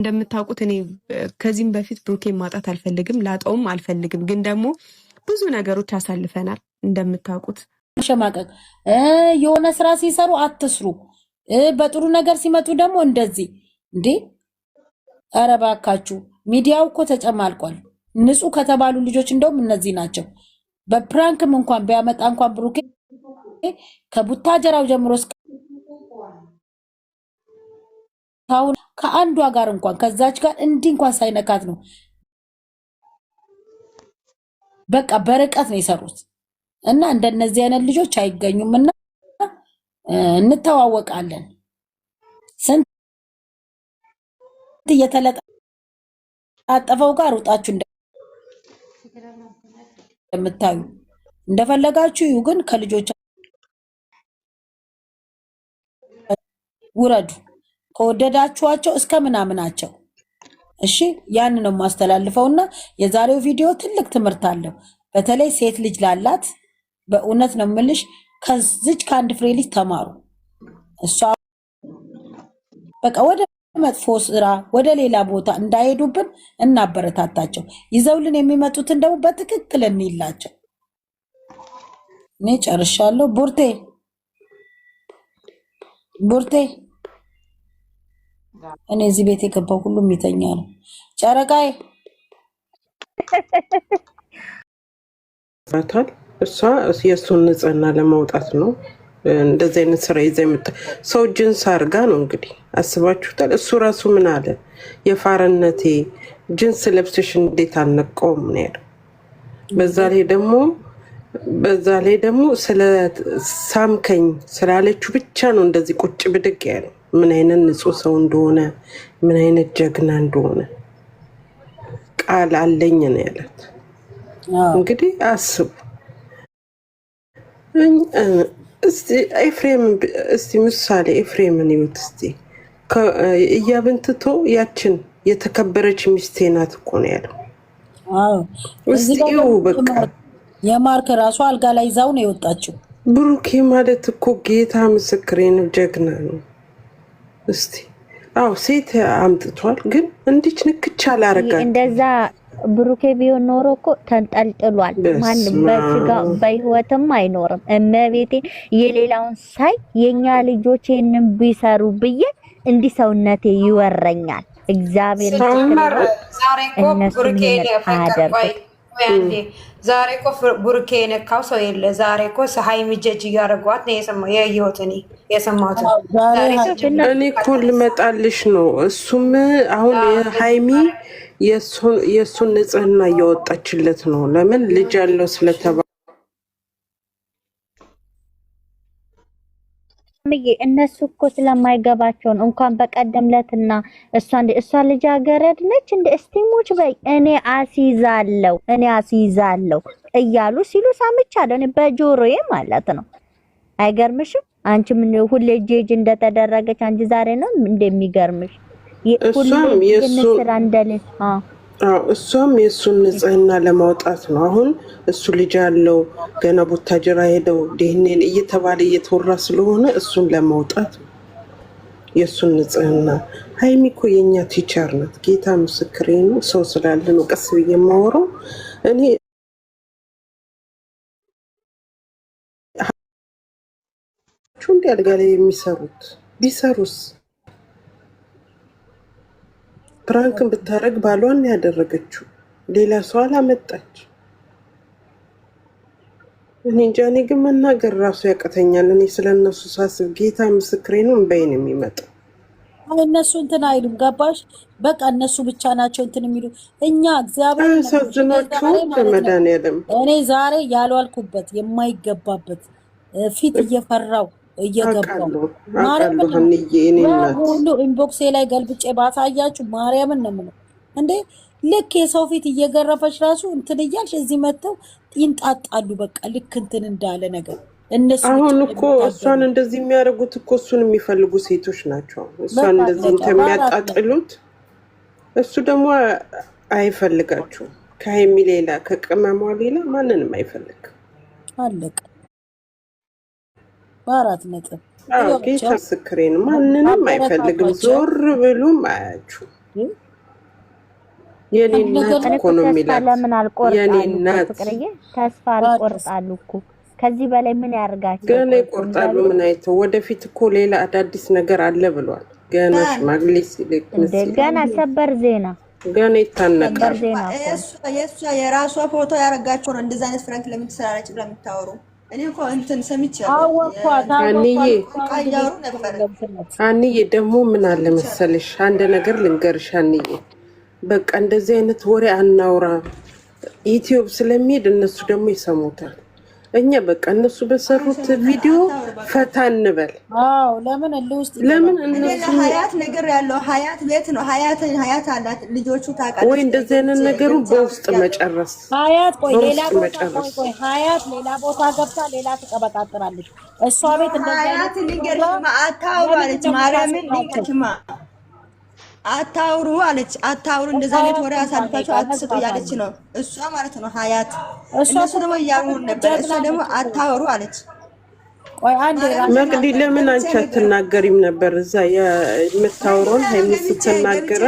እንደምታውቁት እኔ ከዚህም በፊት ብሩኬን ማጣት አልፈልግም፣ ላጣውም አልፈልግም። ግን ደግሞ ብዙ ነገሮች አሳልፈናል እንደምታውቁት። ሸማቀቅ የሆነ ስራ ሲሰሩ አትስሩ፣ በጥሩ ነገር ሲመጡ ደግሞ እንደዚህ እንዴ! ኧረ እባካችሁ ሚዲያው እኮ ተጨማልቋል። ንጹህ ከተባሉ ልጆች እንደውም እነዚህ ናቸው። በፕራንክም እንኳን ቢያመጣ እንኳን ብሩኬ ከቡታጀራው ጀምሮ እስካሁን ከአንዷ ጋር እንኳን ከዛች ጋር እንዲህ እንኳን ሳይነካት ነው። በቃ በርቀት ነው የሰሩት እና እንደነዚህ አይነት ልጆች አይገኙም እና እንተዋወቃለን። ስንት እየተለጣጠፈው ጋር ውጣችሁ እንደምታዩ እንደፈለጋችሁ ይሁ፣ ግን ከልጆች ውረዱ። ከወደዳችኋቸው እስከ ምናምናቸው እሺ፣ ያን ነው ማስተላልፈውና የዛሬው ቪዲዮ ትልቅ ትምህርት አለው። በተለይ ሴት ልጅ ላላት በእውነት ነው የምልሽ፣ ከዚች ከአንድ ፍሬ ልጅ ተማሩ። እሷ በቃ ወደ መጥፎ ስራ ወደ ሌላ ቦታ እንዳይሄዱብን እናበረታታቸው። ይዘውልን የሚመጡትን ደግሞ በትክክል እንይላቸው። እኔ ጨርሻለሁ። ቡርቴ እኔ እዚህ ቤት የገባው ሁሉም የሚተኛ ነው። ጨረቃዬ እሷ የእሱን ንጽህና ለማውጣት ነው እንደዚህ አይነት ስራ ይዛ ሰው ጅንስ አርጋ ነው እንግዲህ አስባችሁታል። እሱ ራሱ ምን አለ? የፋረነቴ ጅንስ ለብስሽ እንዴት አልነቀውም ነው ያለው። በዛ ላይ ደግሞ ስለ ሳምከኝ ስላለችው ብቻ ነው እንደዚህ ቁጭ ብድግ ያለው። ምን አይነት ንጹህ ሰው እንደሆነ ምን አይነት ጀግና እንደሆነ ቃል አለኝ ነው ያላት። እንግዲህ አስቡ። እስቲ ምሳሌ ኤፍሬምን ይወት እስቲ እያብንትቶ ያችን የተከበረች ሚስቴ ናት እኮ ነው ያለው። እስቲው በቃ የማርክ ራሱ አልጋ ላይ ይዛው ነው የወጣችው። ብሩኬ ማለት እኮ ጌታ ምስክሬ ነው፣ ጀግና ነው። እስቲ ሴት አምጥቷል፣ ግን እንዲች ንክቻ አላረጋት እንደዛ ብሩኬ ቢሆን ኖሮ እኮ ተንጠልጥሏል። ማንም በስጋ በህይወትም አይኖርም። እመቤቴ የሌላውን ሳይ የኛ ልጆች ይሄንን ቢሰሩ ብዬ እንዲህ ሰውነቴ ይወረኛል። እግዚአብሔር ዛሬ እኮ ብሩኬ የነካው ሰው የለ። ዛሬ እኮ ሃይሚ ጀጅ እያደረጓት ነው የህይወት የሰማሁት። እኔ እኮ ልመጣልሽ ነው። እሱም አሁን ሃይሚ የእሱን ንጽህና እያወጣችለት ነው። ለምን ልጅ ያለው ስለተባለ እነሱ እኮ ስለማይገባቸው ነው። እንኳን በቀደምለትና እሷ ልጃገረድ ነች እንደ እስቲሞች በይ እኔ አስይዛለሁ እያሉ ሲሉ ሰምቻለሁ። እኔ በጆሮዬ ማለት ነው። አይገርምሽም? አንቺ ምን ሁሌ ጄጅ እንደተደረገች አንቺ ዛሬ ነው እንደሚገርምሽ? እሷም የእሱን ንጽህና ለማውጣት ነው። አሁን እሱ ልጅ ያለው ገና ቡታጀራ ሄደው ዲኤንኤ እየተባለ እየተወራ ስለሆነ እሱን ለማውጣት የእሱን ንጽህና። ሃይሚ እኮ የእኛ ቲቸር ናት። ጌታ ምስክሬ ነው። ሰው ስላለ ነው ቀስ ብዬ የማወራው። እኔ እንዲ አልጋ ላይ የሚሰሩት ቢሰሩስ? ፕራንክን ብታረግ ባሏን ያደረገችው ሌላ ሰው አላመጣች። እኔ እንጃ። እኔ ግን መናገር ራሱ ያቀተኛል። እኔ ስለነሱ ሳስብ ጌታ ምስክሬ ነው እንበይን የሚመጣው። እነሱ እንትን አይሉም። ገባሽ? በቃ እነሱ ብቻ ናቸው እንትን የሚሉ። እኛ እግዚአብሔር ያሳዝናችሁ። በመድኃኒዓለም እኔ ዛሬ ያልዋልኩበት የማይገባበት ፊት እየፈራው እየገባው ሁሉ ኢንቦክሴ ላይ ገልብጬ ባሳያችሁ ማርያምን ነው የምለው። እንዴ ልክ የሰው ፊት እየገረፈች ራሱ እንትን እያልሽ እዚህ መጥተው ይንጣጣሉ። በቃ ልክ እንትን እንዳለ ነገር እነሱ አሁን እኮ እሷን እንደዚህ የሚያደርጉት እኮ እሱን የሚፈልጉ ሴቶች ናቸው። እሷን እንደዚህ የሚያጣጥሉት። እሱ ደግሞ አይፈልጋችሁም። ከሃይሚ ሌላ ከቅመሟ ሌላ ማንንም አይፈልግም። አለቀ። በአራት ነጥብ ጌታ ምስክሬን ማንንም አይፈልግም። ዞር ብሎም አያችሁ። የኔ እናት እኮ ነው የሚላት። ለምን የኔ አልቆርጣሉ እናት ፍቅርዬ ተስፋ አልቆርጣሉ እኮ ከዚህ በላይ ምን ያርጋቸው? ገና ይቆርጣሉ። ምን አይተው ወደፊት እኮ ሌላ አዳዲስ ነገር አለ ብሏል። ገና ሽማግሌ ሲልክ ገና ሰበር ዜና ገና ይታነቃል። የእሷ የራሷ ፎቶ ያረጋቸው ነው። እንደዛ አይነት ፍራንክ ለምን ትሰራለች ብላ የምታወሩ እኔ እኮ እንትን ሰምቻለሁ። አንዬ ደግሞ ምን አለ መሰለሽ አንድ ነገር ልንገርሽ አንዬ፣ በቃ እንደዚህ አይነት ወሬ አናውራ። ዩቲዩብ ስለሚሄድ እነሱ ደግሞ ይሰሙታል። እኛ በቃ እነሱ በሰሩት ቪዲዮ ፈታ እንበል። አዎ ለምን እነሱ ሀያት ነገር ያለው ሀያት ቤት ነው። ሀያት አላት ልጆቹ ታውቃለች ወይ? እንደዚህ አይነት ነገሩ በውስጥ መጨረስ። ሀያት ቆይ ሌላ ቦታ ቆይ ሀያት ሌላ ቦታ ገብታ ሌላ ትቀበጣጥራለች። እሷ ቤት እንደዚህ ሀያት ልንገርሽማ አታውሩ አለች። ማርያምን ልንገርሽማ አታውሩ አለች። አታውሩ እንደዛ አይነት ወሬ አሳልፋችሁ አትስጡ ያለች ነው እሷ ማለት ነው ሀያት። እነሱ ደግሞ እያወሩ ነበር። እሷ ደግሞ አታውሩ አለች። ቆይ አንዴ መቅዲ ለምን አንቺ አትናገሪም ነበር? እዛ የምታወራውን ሀይሚስ ተናገረ።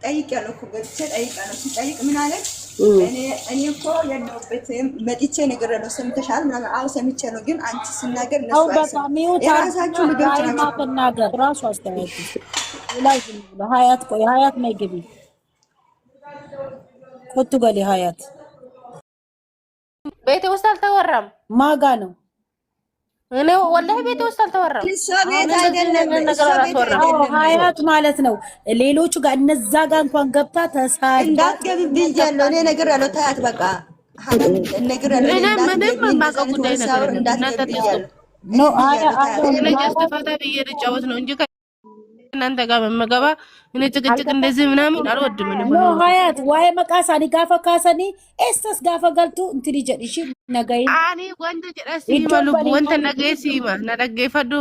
ጠይቄያለሁ እኮ ገብቼ ጠይቄያለሁ። ሲጠይቅ ምን አለች? እኔ እኮ የለሁበትም መጥቼ ነገር ያለው ሰምተሻል ምናምን። አዎ ሰምቼ ነው፣ ግን አንቺ ስናገር እነሱ የራሳችሁ ልጆች ናቸው። ራሱ አስተያየት ላይ ሀያት ቆይ ሀያት ነይ ግቢ ኮቱ ገሌ ሀያት ቤት ውስጥ አልተወራም። ማጋ ነው እኔ ወላሂ ቤት ውስጥ አልተወራም። እሷ ቤት አይደለም ሀያት ማለት ነው። ሌሎቹ ጋር እነዛ ጋር እንኳን ገብታ ተሳዳ እንዳትገቢ ብያለሁ እኔ ነገር ያለው ታያት በቃ ነገር ያለው ምንም የማውቀው ጉዳይ ነገር እናንተ ነው። ተፋታ ብዬ ልጫወት ነው እንጂ እናንተ ጋር መመገባ እኔ ጭቅጭቅ እንደዚህ ምናምን አልወድም። ነው ሀያት ዋይ መቃሳኒ ጋፈ ካሰኒ ኤስተስ ጋፈ ገልቱ እንትን ይጀድሽ ነገይ አኒ ወንተ ጀራሲ ማሉ ወንተ ነገይ ሲማ ነደገፈዱ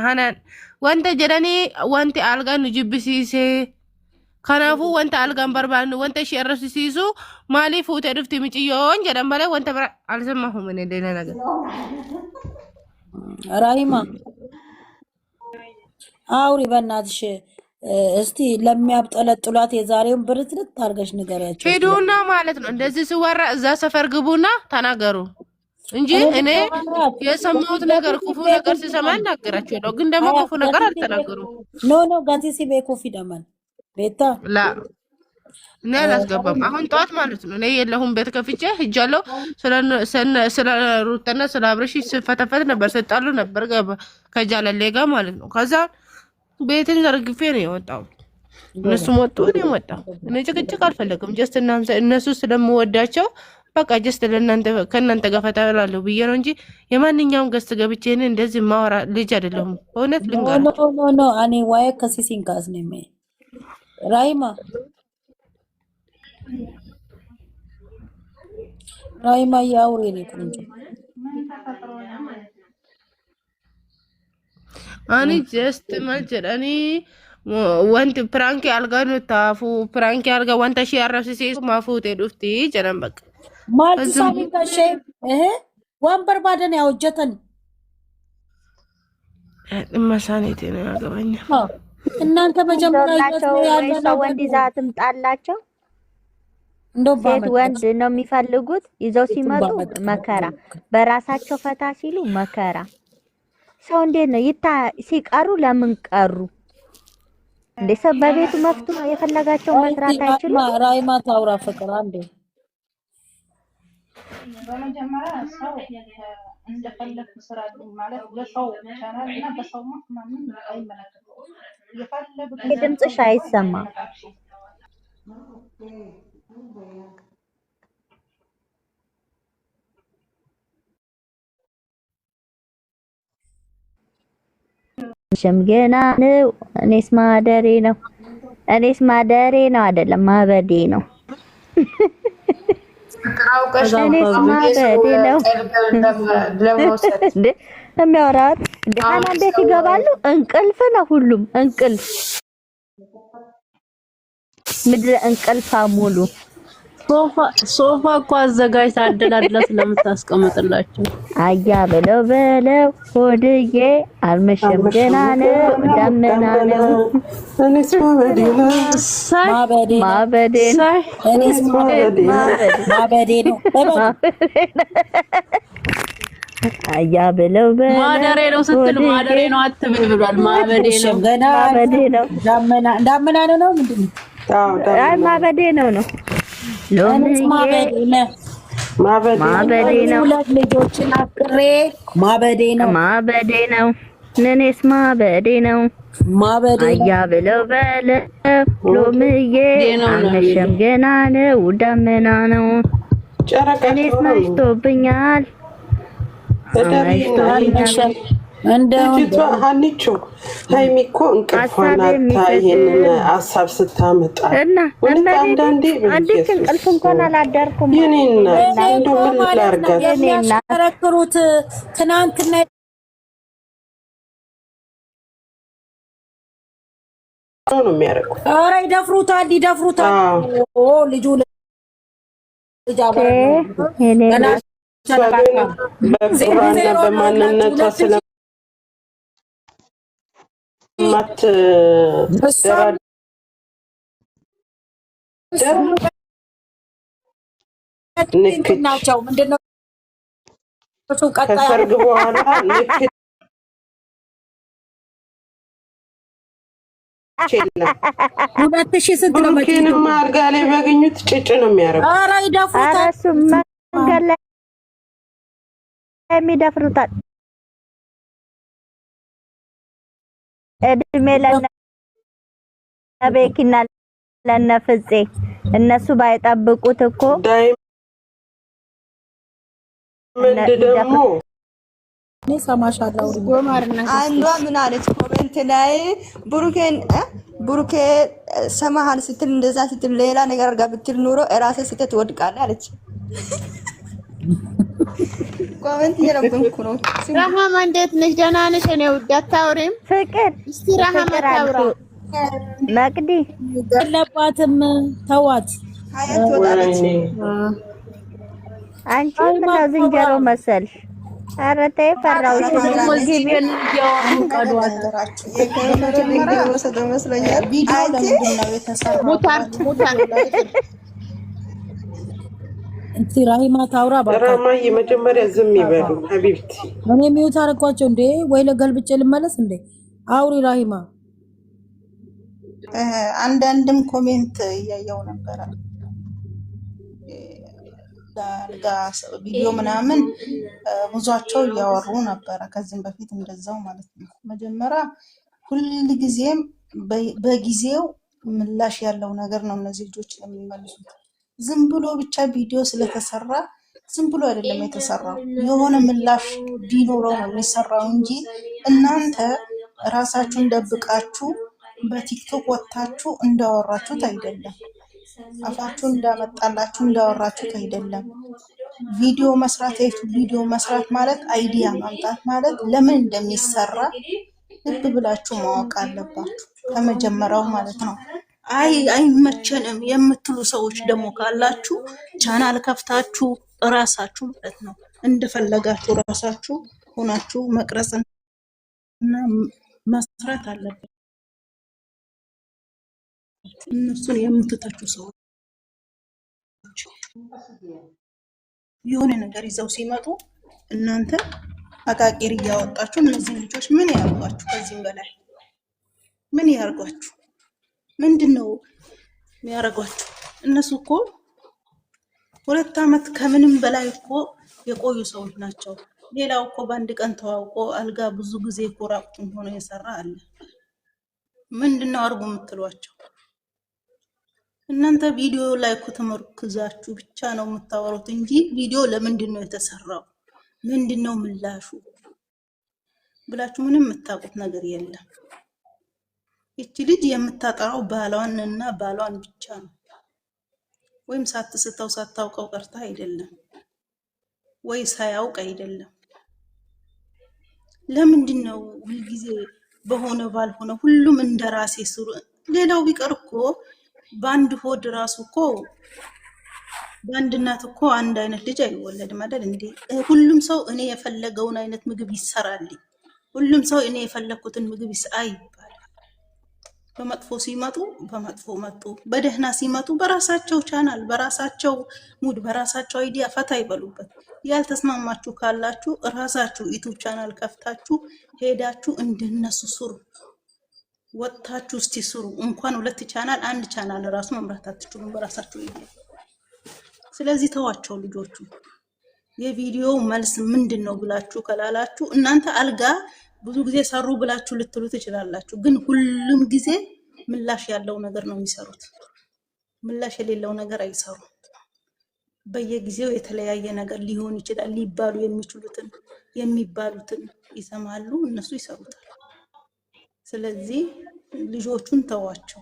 ሃናን ወንተ ጀራኒ ወንተ አልጋን ጅብሲሴ ከናፉ ወንተ አልጋን በርባን ወንተ ሸረሲሱ ማሊ ፉተ ድፍት ምጭዮን ጀዳም በላይ ወንተ ብራ አልሰማሁም። እኔ ሌላ ነገር ራሂማ አውሪ በእናትሽ እስቲ ለሚያብጠለጥሏት የዛሬውን ብርትርት ታርገሽ ንገሪያቸው። ሄዱና ማለት ነው እንደዚህ ሲወራ እዛ ሰፈር ግቡና ተናገሩ እንጂ እኔ የሰማሁት ነገር ክፉ ነገር ሲሰማ እናገራቸው ነው። ግን ደግሞ ክፉ ነገር አልተናገሩም። ኖ ጋቲሲ ቤኮፊ ደማን ቤታ ላ እኔ አላስገባም። አሁን ጠዋት ማለት ነው እኔ የለሁም ቤት ከፍቼ ሂጃለሁ። ስለ ሩተና ስለ አብረሽ ሲፈተፈት ነበር፣ ሰጣሉ ነበር ከጃለሌ ጋር ማለት ነው። ከዛ ቤትን ዘርግፌ ነው የወጣው። እነሱም ወጡ፣ እኔም ወጣሁ። እኔ ጭቅጭቅ አልፈለግም። ጀስት እነሱ ስለምወዳቸው በቃ ጀስት ከእናንተ ጋር ፈታ እላለሁ ብዬ ነው እንጂ የማንኛውም ገስት ገብቼ እኔ እንደዚህ ማወራ ልጅ አይደለሁም። በእውነት ልንገራቸው። ኖ እኔ ዋይ ከሲሲንካስ ነው የሚል ራይማ ያውሪ ነው ቆንጆ አኒ ጀስት መልጀዳኒ ወንት ፕራንክ አልጋኑ ታፉ ፕራንክ አልጋ ወንተ ሺ አረፍሲ ማፉቴ ዱፍቲ ጀነን በቃ ማልሳኒ ከሸ ወንበር ባደን ያወጀተን እማሳኔቴ ነው ያገባኛ። እናንተ መጀመሪያ ያለው ሰው ወንድ ይዛትም ጣላቸው ሴት ወንድ ነው የሚፈልጉት። ይዘው ሲመጡ መከራ፣ በራሳቸው ፈታ ሲሉ መከራ። ሰው እንዴት ነው ሲቀሩ ለምን ቀሩ እንዴ? ሰው በቤቱ መፍቱ ነው የፈለጋቸው መስራት አይችሉም። ራይማ ታውራ ፍቅር አንዴ በመጀመሪያ ሰው እንደፈለክ ስራ ማለት በሰው ቻናል እና በሰው ማንም አይመለከተውም። የፈለጉት ድምጽሽ አይሰማም። ገና ነው። እኔስ ማደሬ ነው አይደለም ማበዴ ነው። እኔስ ማበዴ ነው የሚያወራት ደህና እንዴት ይገባሉ? እንቅልፍ ነው ሁሉም እንቅልፍ፣ ምድረ እንቅልፋ ሙሉ ሶፋ እኮ አዘጋጅታ አደላድላ ስለምታስቀምጥላቸው አያ በለው በለው ሆድዬ አልመሸም ገና ነው ደመና ነው እኔስ ማበዴ ነው ማበዴ እኔስ ማበዴ ነው አያ በለው በለው ማደሬ ነው ስትል ማደሬ ነው አትብል ብሏል። ማበዴ ነው ገና ማበዴ ነው ዳመና ነው ምንድን ነው? አይ ማበዴ ነው ማበዴ ነው ሁለት ልጆችን አቅሬ ማበዴ ነው እኔስ ማበዴ ነው አያ በለው በለው ሎምዬ አልመሸም ገና ነው ደመና ነው እኔስ መሽቶብኛል ልጅቷ ሀኒቾ ሃይሚ እኮ እንቅልፏን አታ ይሄንን ሀሳብ ስታመጣ አንዳንዴ አንዲት እንቅልፍ እንኳን አላደርኩም። የኔና እንደው ምን ላድርጋት የሚያሽከረክሩት ትናንትና ነው የሚያደርጉት። ኧረ ይደፍሩታል። ልጁ በቁራና በማንነቷ ስለማትደራደር ንክች ናቸው። ምንድነው ከሰርግ በኋላ ንክች የለም። 2000 ስንት ነው? ብሩኬንማ አልጋ ላይ ቢያገኙት ጭጭ ነው የሚያደርጉት። ኧረ ይደፍሩታል። መንገድ ላይ የሚደፍሩታል። እድሜ ለቤኪና ለነፍፄ እነሱ ባይጠብቁት እኮ ዳይመንድ ደግሞ አንዷ ምን አለች ኮሜንት ላይ ብሩኬ ሰማሃል ስትል እንደዛ ስትል ሌላ ነገር አድርጋ ብትል ኑሮ እራሴ ስተት ወድቃለህ አለች። ኮሜንት እየረበንኩ ነው። ረሃማ እንዴት ነሽ? ደህና ነሽ? እኔ ውድ አታውሪም? ፍቅር እስቲ ረሃማ ታውራ። መቅዲ የለባትም ተዋት። ሀያት ወጣለች። አንቺ ምን ዝንጀሮ መሰልሽ? ኧረ ተይ ፈራሁሽ። ሞግዚቢን እያወሩ ቀዷት። እንት ራሂማ ታውራ ራማዬ መጀመሪያ ዝም ይበሉ ሀቢብቲ። እኔ ሚዩት አደረኳቸው እንዴ? ወይ ለገልብጬ ልመለስ እንዴ? አውሪ ራሂማ። አንዳንድም ኮሜንት እያየው ነበረ ጋ ቪዲዮ ምናምን ብዙቸው እያወሩ ነበረ። ከዚህም በፊት እንደዛው ማለት ነው። መጀመሪያ ሁልጊዜም በጊዜው ምላሽ ያለው ነገር ነው እነዚህ ልጆች የሚመልሱት። ዝም ብሎ ብቻ ቪዲዮ ስለተሰራ ዝም ብሎ አይደለም የተሰራው፣ የሆነ ምላሽ ቢኖረው ነው የሚሰራው እንጂ እናንተ ራሳችሁን ደብቃችሁ በቲክቶክ ወጥታችሁ እንዳወራችሁት አይደለም። አፋችሁ እንዳመጣላችሁ እንዳወራችሁት አይደለም። ቪዲዮ መስራት ቪዲዮ መስራት ማለት አይዲያ ማምጣት ማለት ለምን እንደሚሰራ ልብ ብላችሁ ማወቅ አለባችሁ ከመጀመሪያው ማለት ነው። አይመቸንም የምትሉ ሰዎች ደግሞ ካላችሁ ቻናል ከፍታችሁ እራሳችሁ ማለት ነው እንደፈለጋችሁ ራሳችሁ ሆናችሁ መቅረጽ እና መስራት አለበት። እነሱን የምትተቹ ሰዎች የሆነ ነገር ይዘው ሲመጡ እናንተ አቃቂር እያወጣችሁ እነዚህ ልጆች ምን ያርጓችሁ? ከዚህም በላይ ምን ያርጓችሁ? ምንድነው የሚያረጓችሁ? እነሱ እኮ 2 ዓመት ከምንም በላይ እኮ የቆዩ ሰዎች ናቸው። ሌላው እኮ በአንድ ቀን ተዋውቆ አልጋ ብዙ ጊዜ እኮ ራቁቱን ሆኖ የሰራ አለ። ምንድነው አርጉ የምትሏቸው? እናንተ ቪዲዮ ላይ እኮ ተመርኩዛችሁ ብቻ ነው የምታወሩት እንጂ ቪዲዮ ለምንድን ነው የተሰራው? ምንድነው ምላሹ ብላችሁ ምንም የምታውቁት ነገር የለም። እቺ ልጅ የምታጠራው ባሏን እና ባሏን ብቻ ነው። ወይም ሳትስተው ሳታውቀው ቀርታ አይደለም፣ ወይ ሳያውቅ አይደለም። ለምንድን ነው ሁልጊዜ በሆነ ባልሆነ ሁሉም እንደራሴ ስሩ? ሌላው ቢቀር እኮ በአንድ ሆድ ራሱ እኮ በአንድ እናት እኮ አንድ አይነት ልጅ አይወለድም አይደል እንዴ? ሁሉም ሰው እኔ የፈለገውን አይነት ምግብ ይሰራልኝ፣ ሁሉም ሰው እኔ የፈለኩትን ምግብ አይባል። በመጥፎ ሲመጡ በመጥፎ መጡ፣ በደህና ሲመጡ በራሳቸው ቻናል፣ በራሳቸው ሙድ፣ በራሳቸው አይዲያ ፈታ ይበሉበት። ያልተስማማችሁ ካላችሁ ራሳችሁ ዩቲዩብ ቻናል ከፍታችሁ ሄዳችሁ እንደነሱ ስሩ። ወጥታችሁ እስቲ ስሩ። እንኳን 2 ቻናል 1 ቻናል ራሱ መምራት አትችሉም በራሳችሁ አይዲያ። ስለዚህ ተዋቸው ልጆቹ። የቪዲዮ መልስ ምንድነው ብላችሁ ከላላችሁ እናንተ አልጋ ብዙ ጊዜ ሰሩ ብላችሁ ልትሉ ትችላላችሁ፣ ግን ሁሉም ጊዜ ምላሽ ያለው ነገር ነው የሚሰሩት። ምላሽ የሌለው ነገር አይሰሩም። በየጊዜው የተለያየ ነገር ሊሆን ይችላል። ሊባሉ የሚችሉትን የሚባሉትን ይሰማሉ፣ እነሱ ይሰሩታል። ስለዚህ ልጆቹን ተዋቸው።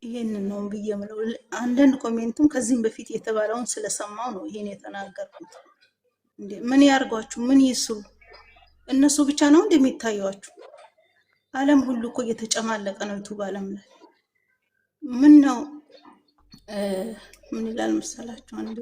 ይሄንን ነው ብዬ የምለው። አንዳንድ ኮሜንቱም ከዚህም በፊት የተባለውን ስለሰማው ነው ይሄን የተናገርኩት። እንዴ ምን ያርጓችሁ? ምን ይስሩ? እነሱ ብቻ ነው እንደሚታዩዋችሁ? ዓለም ሁሉ እኮ እየተጨማለቀ ነው። ዩቲዩብ ዓለም ላይ ምን ነው ምን ይላል መሰላችሁ? አንዴ